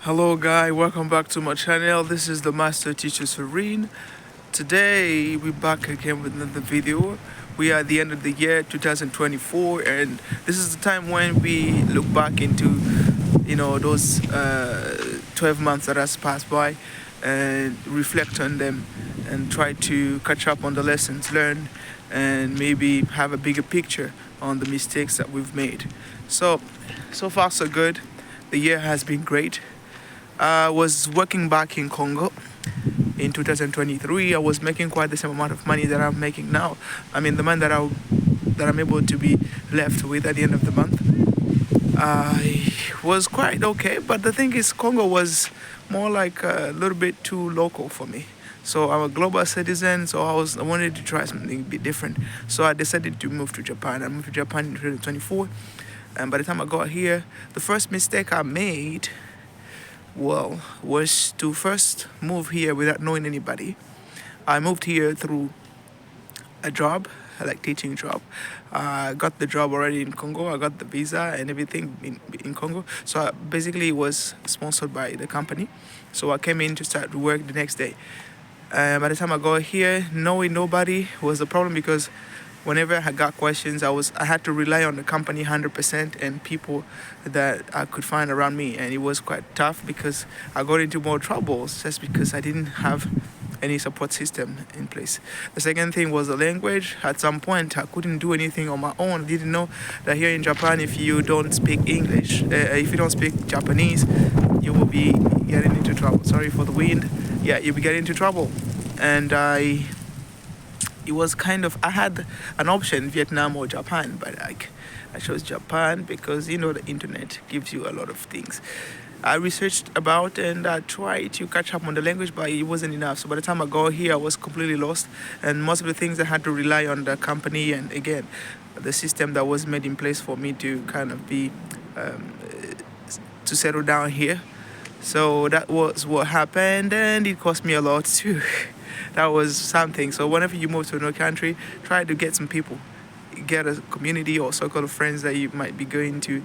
Hello guy, welcome back to my channel. This is the Master Teacher Serene. Today we're back again with another video. We are at the end of the year 2024 and this is the time when we look back into those 12 months that has passed by and reflect on them and try to catch up on the lessons learned and maybe have a bigger picture on the mistakes that we've made. So far so good. The year has been great. I was working back in Congo in 2023. I was making quite the same amount of money that I'm making now. I mean, the money that I'm able to be left with at the end of the month. I was quite okay, but the thing is, Congo was more like a little bit too local for me. So I'm a global citizen, so I wanted to try something a bit different. So I decided to move to Japan. I moved to Japan in 2024, and by the time I got here, the first mistake I made was to first move here without knowing anybody. I moved here through a job, like teaching job. I got the job already in Congo. I got the visa and everything in Congo. So basically it was sponsored by the company. So I came in to start work the next day. By the time I got here, knowing nobody was a problem because whenever I got questions, I had to rely on the company 100% and people that I could find around me, and it was quite tough because I got into more troubles just because I didn't have any support system in place. The second thing was the language. At some point, I couldn't do anything on my own. I didn't know that here in Japan, if you don't speak English, if you don't speak Japanese, you will be getting into trouble. Sorry for the wind. Yeah, you'll be getting into trouble. And it was kind of, I had an option, Vietnam or Japan, but I chose Japan because the internet gives you a lot of things. I researched about and I tried to catch up on the language, but it wasn't enough. So by the time I got here, I was completely lost, and most of the things I had to rely on the company and again the system that was made in place for me to kind of be to settle down here. So that was what happened, and it cost me a lot too. That was something. So whenever you move to another country, try to get some people, get a community or circle of friends that you might be going to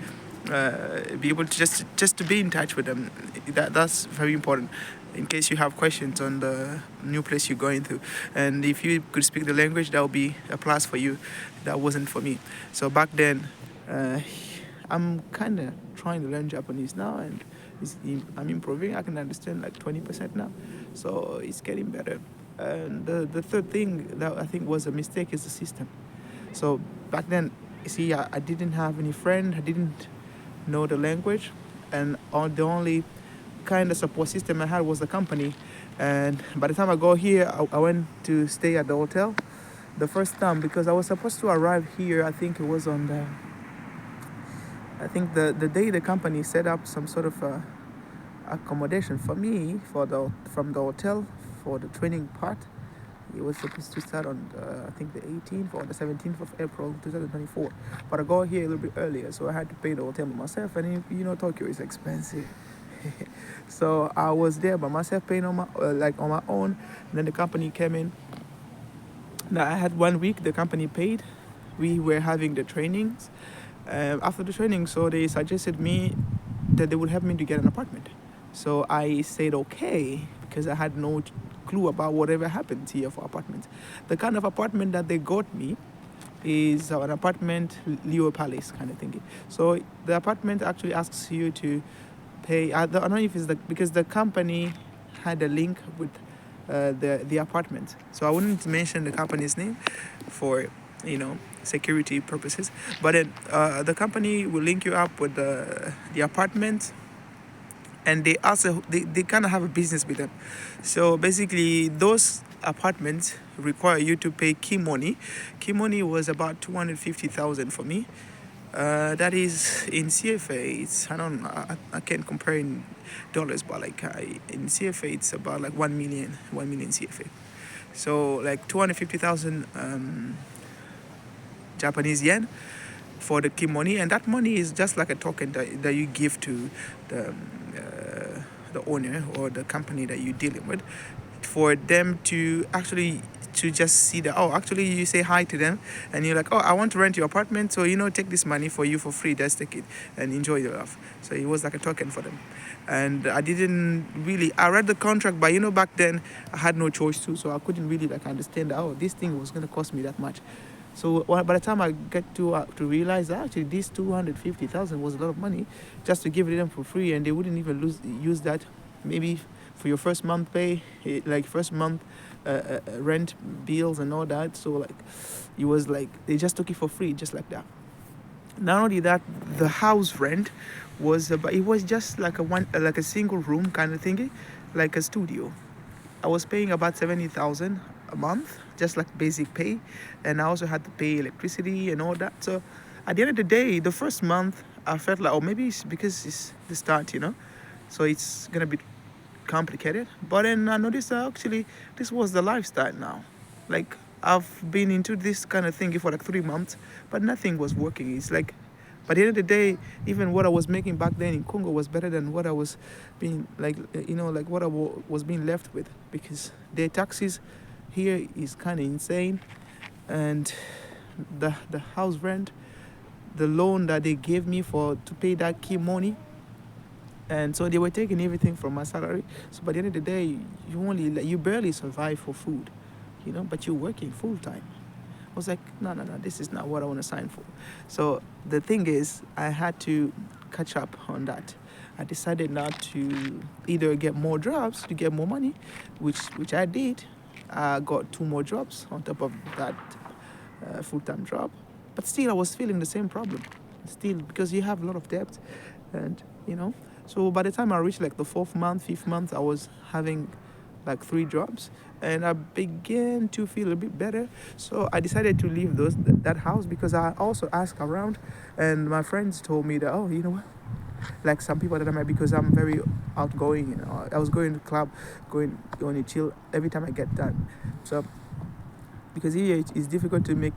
be able to just to be in touch with them. That's very important in case you have questions on the new place you're going to. And if you could speak the language, that would be a plus for you. That wasn't for me. So back then, I'm kind of trying to learn Japanese now, and I'm improving. I can understand like 20% now, so it's getting better. And the third thing that I think was a mistake is the system. So back then, you see, I didn't have any friend. I didn't know the language, and the only kind of support system I had was the company. And by the time I got here, I went to stay at the hotel the first time because I was supposed to arrive here. I think it was on the day the company set up some sort of accommodation for me from the hotel for the training part. It was supposed to start on I think the 18th or the 17th of April 2024, but I got here a little bit earlier, so I had to pay the hotel by myself, and Tokyo is expensive. So I was there by myself paying on my own, and then the company came in. Now I had 1 week the company paid. We were having the trainings. After the training, so they suggested me that they would help me to get an apartment. So I said okay because I had no clue about whatever happened here for apartments. The kind of apartment that they got me is an apartment Leo Palace kind of thing. So the apartment actually asks you to pay. I don't know if it's because the company had a link with the apartment. So I wouldn't mention the company's name for security purposes. But then the company will link you up with the apartment, and they kind of have a business with them. So basically, those apartments require you to pay key money. Key money was about 250,000 for me. That is in CFA. I can't compare in dollars, but in CFA it's about like 1 million CFA. So like 250,000 Japanese yen for the key money, and that money is just like a token that you give to the owner or the company that you're dealing with, for them to actually to just see that, oh, actually you say hi to them and you're like, oh, I want to rent your apartment, so take this money for you for free, just take it and enjoy your life. So it was like a token for them. And I didn't really, I read the contract, but back then I had no choice to, so I couldn't really like understand that, oh, this thing was going to cost me that much. So by the time I get to realize that actually this 250,000 was a lot of money just to give it them for free, and they wouldn't even use that maybe for your first month pay, like first month rent bills and all that. So like it was like they just took it for free just like that. Not only that, the house rent was but it was just like a single room kind of thingy, like a studio. I was paying about 70,000 a month, just like basic pay, and I also had to pay electricity and all that. So at the end of the day, the first month I felt like, oh, maybe it's because it's the start, so it's gonna be complicated. But then I noticed that actually this was the lifestyle now. Like I've been into this kind of thing for like 3 months, but nothing was working. It's like, by the end of the day, even what I was making back then in Congo was better than what I was being like, like what I was being left with, because their taxes here is kind of insane, and the house rent, the loan that they gave me to pay that key money, and so they were taking everything from my salary. So by the end of the day, you barely survive for food, but you're working full time. I was like, no, this is not what I want to sign for. So the thing is, I had to catch up on that. I decided not to either get more jobs to get more money, which I did. I got 2 more jobs on top of that full-time job. But still, I was feeling the same problem. Still, because you have a lot of debt. And, so by the time I reached like the 4th month, 5th month, I was having like 3 jobs, and I began to feel a bit better. So I decided to leave that house, because I also asked around, and my friends told me that, oh, you know what, like some people that I met, because I'm very outgoing, I was going to the club, going to chill every time I get done. So because here it's difficult to meet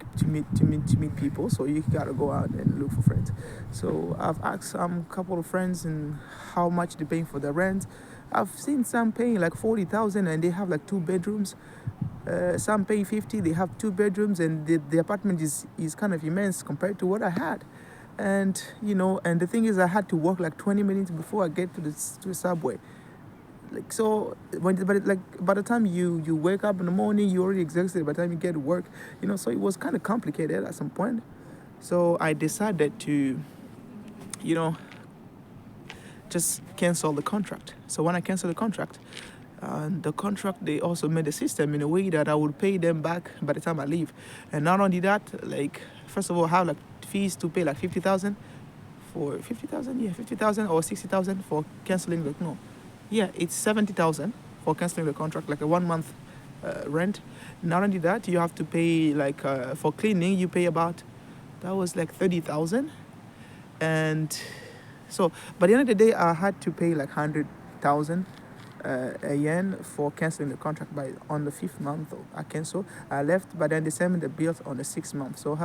people, so you gotta go out and look for friends. So I've asked a couple of friends and how much they're paying for the rent. I've seen some paying like 40,000 and they have like 2 bedrooms. Some pay 50, they have 2 bedrooms, and the apartment is kind of immense compared to what I had. And and the thing is, I had to walk like 20 minutes before I get to the subway. Like, so by the time you wake up in the morning, you're already exhausted by the time you get to work, so it was kind of complicated at some point. So I decided to just cancel the contract. So when I canceled the contract, they also made a system in a way that I would pay them back by the time I leave. And not only that, like, first of all, I have like fees to pay, like 50,000 for 50,000, yeah, 50,000 or 60,000 for canceling the no. Yeah, it's 70,000 for canceling the contract, like a 1 month rent. Not only that, you have to pay like for cleaning, you pay about, that was like 30,000. And so by the end of the day, I had to pay like 100,000 yen for canceling the contract. On the 5th month I canceled, I left, but then they sent me the bill on the 6th month. So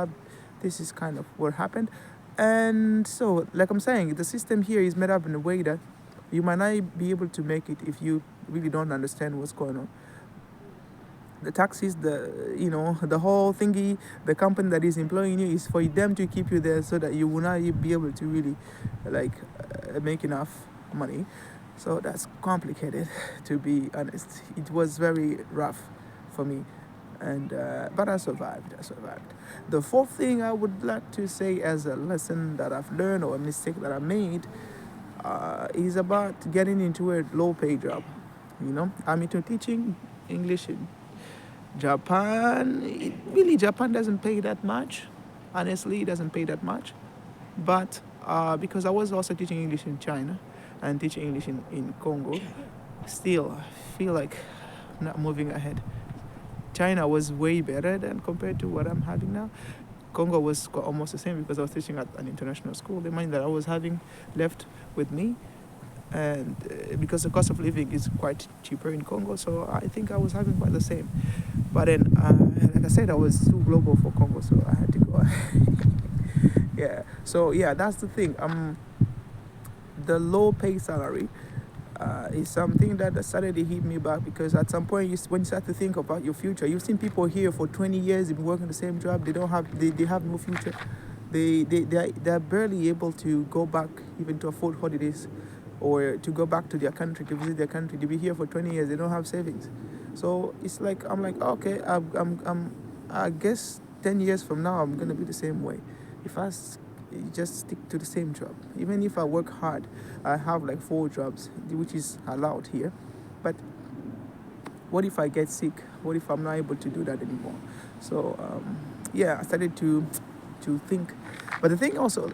this is kind of what happened. And so, like I'm saying, the system here is made up in a way that you might not be able to make it if you really don't understand what's going on. The taxis, the whole thingy, the company that is employing you is for them to keep you there so that you will not be able to really make enough money. So that's complicated, to be honest. It was very rough for me, and but I survived. The 4th thing I would like to say as a lesson that I've learned, or a mistake that I made, is about getting into a low-pay job. I'm into teaching English in Japan. Japan doesn't pay that much. Honestly, it doesn't pay that much. But because I was also teaching English in China and teaching English in Congo, still I feel like I'm not moving ahead. China was way better than compared to what I'm having now. Congo was almost the same, because I was teaching at an international school. The money that I was having left with me, and because the cost of living is quite cheaper in Congo, so I think I was having quite the same. But then, like I said, I was too global for Congo, so I had to go. Yeah. So yeah, that's the thing. The low pay salary is something that started to hit me back, because at some point when you start to think about your future, you've seen people here for 20 years, they've been working the same job, they have no future. They're barely able to go back even to afford holidays, or to go back to their country, to visit their country. They'll be here for 20 years, they don't have savings. So it's like, I'm like, okay, I guess 10 years from now I'm gonna be the same way. If just stick to the same job, even if I work hard, I have like 4 jobs, which is allowed here. But what if I get sick? What if I'm not able to do that anymore? So yeah, I started to think. But the thing also,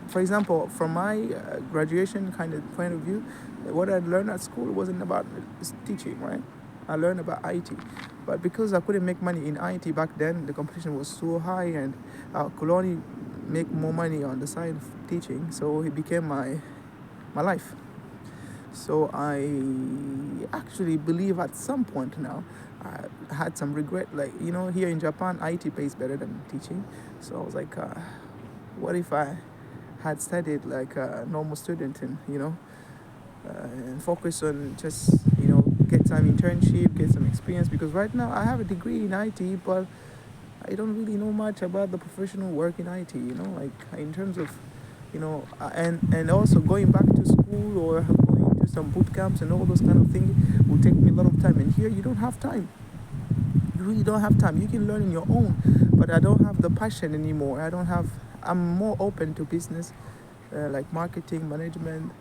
for example, from my graduation kind of point of view, what I learned at school wasn't about teaching, right? I learned about IT. But because I couldn't make money in IT back then, the competition was so high, and I could only make more money on the side of teaching. So it became my life. So I actually believe at some point now, I had some regret. Like, here in Japan, IT pays better than teaching. So I was like, what if I had studied like a normal student, and and focus on just get some internship, get some experience. Because right now I have a degree in IT, but I don't really know much about the professional work in IT. Like in terms of and also going back to school or going to some boot camps and all those kind of things will take me a lot of time. And here you don't have time. You really don't have time. You can learn on your own, but I don't have the passion anymore. I'm more open to business, like marketing, management,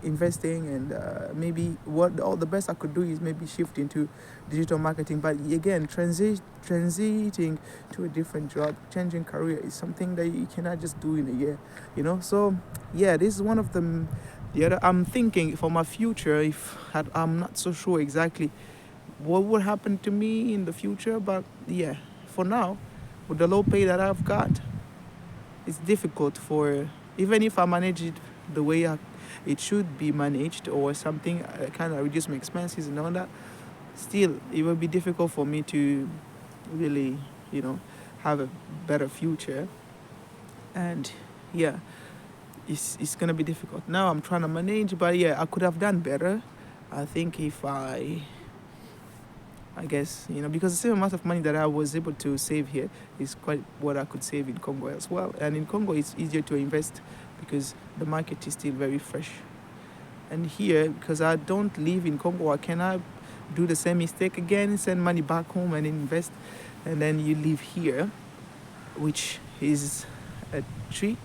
investing, and maybe all the best I could do is maybe shift into digital marketing. But again, transiting to a different job, changing career is something that you cannot just do in a year, So yeah, this is one of the other. I'm thinking for my future, I'm not so sure exactly what would happen to me in the future, but yeah, for now, with the low pay that I've got, it's difficult for, even if I manage it the way it should be managed, or something, kind of reduce my expenses and all that, still it will be difficult for me to really have a better future. And yeah, it's gonna be difficult. Now I'm trying to manage, but yeah, I could have done better. I think if I guess, because the same amount of money that I was able to save here is quite what I could save in Congo as well. And in Congo, it's easier to invest because the market is still very fresh. And here, because I don't live in Congo, I cannot do the same mistake again, send money back home and invest, and then you live here, which is a trick.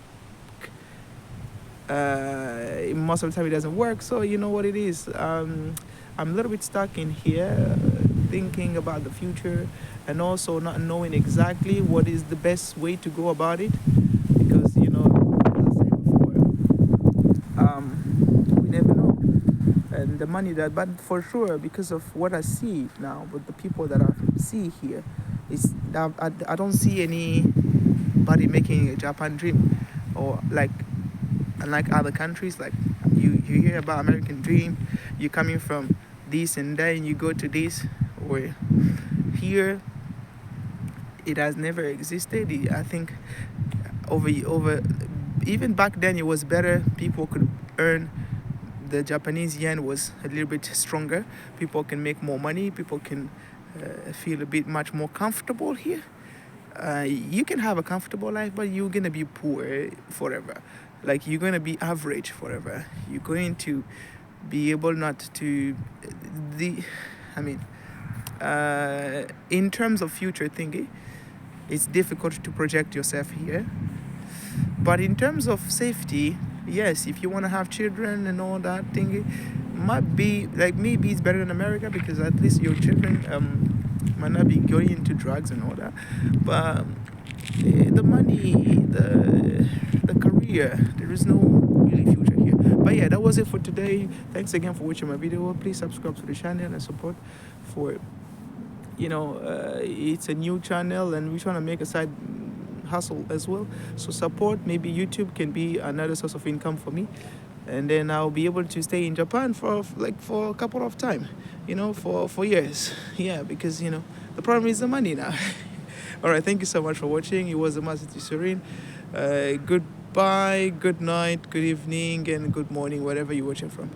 Most of the time it doesn't work, so you know what it is. I'm a little bit stuck in here, thinking about the future, and also not knowing exactly what is the best way to go about it, because as I said before, we never know. And the money but for sure, because of what I see now with the people that I see here, is that I don't see anybody making a Japan dream, or like, unlike other countries, like you hear about American dream, you're coming from this and then you go to this, or here it has never existed. I think over even back then it was better. People could earn, the Japanese yen was a little bit stronger. People can make more money. People can feel a bit much more comfortable here. You can have a comfortable life, but you're gonna be poor forever. Like, you're gonna be average forever. You're going to be able not to in terms of future thingy, it's difficult to project yourself here. But in terms of safety, yes, if you want to have children and all that thingy, might be like, maybe it's better in America, because at least your children might not be going into drugs and all that. But the money, the career, there is no really future here. But yeah, that was it for today. Thanks again for watching my video. Please subscribe to the channel and support for it's a new channel, and we're trying to make a side hustle as well. So support. Maybe YouTube can be another source of income for me, and then I'll be able to stay in Japan for a couple of time, for years. Yeah, because the problem is the money now. All right, thank you so much for watching. It was the Master Serene. Goodbye, good night, good evening, and good morning, wherever you're watching from.